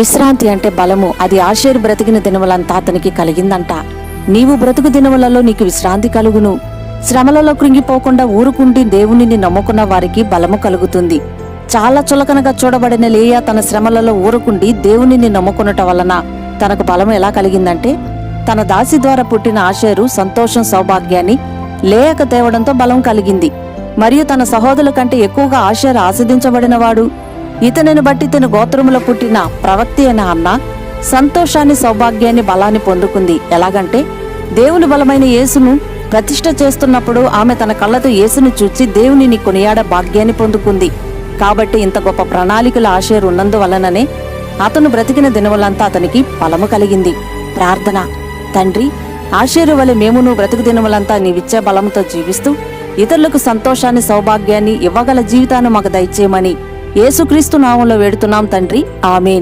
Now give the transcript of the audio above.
విశ్రాంతి అంటే బలము. అది ఆషేరు బ్రతికిన దినములంతా అతనికి కలిగిందంట. నీవు బ్రతుకు దినములలో నీకు విశ్రాంతి కలుగును. శ్రమలలో కృంగిపోకుండా ఊరుకుండి దేవునిని నమ్ముకున్న వారికి బలము కలుగుతుంది. చాలా చులకనగా చూడబడిన లేయా తన శ్రమలలో ఊరుకుండి దేవునిని నమ్ముకునట వలన తనకు బలము ఎలా కలిగిందంటే, తన దాసి ద్వారా పుట్టిన ఆషేరు సంతోషం సౌభాగ్యాన్ని లేయకు తేవడంతో బలం కలిగింది. మరియు తన సహోదరుల కంటే ఎక్కువగా ఆషేరు ఆస్వాదించబడినవాడు. ఇతనిని బట్టి తన గోత్రములో పుట్టిన ప్రవక్తి అయిన అన్న సంతోషాన్ని సౌభాగ్యాన్ని బలాన్ని పొందుకుంది. ఎలాగంటే, దేవుని బలమైన యేసును ప్రతిష్ఠ చేస్తున్నప్పుడు ఆమె తన కళ్ళతో యేసును చూచి దేవునిని కొనియాడ భాగ్యాన్ని పొందుకుంది. కాబట్టి ఇంత గొప్ప ప్రణాళికల ఆషేరు ఉన్నందువలననే అతను బ్రతికిన దినములంతా అతనికి బలము కలిగింది. ప్రార్థన. తండ్రి, ఆషేరు వలె మేమును బ్రతుకు దినములంతా నీవిచ్చే బలముతో జీవిస్తూ ఇతరులకు సంతోషాన్ని సౌభాగ్యాన్ని ఇవ్వగల జీవితాన్ని మాకు దయచేయమని యేసుక్రీస్తు నామములో వేడుతున్నాం తండ్రి. ఆమేన్.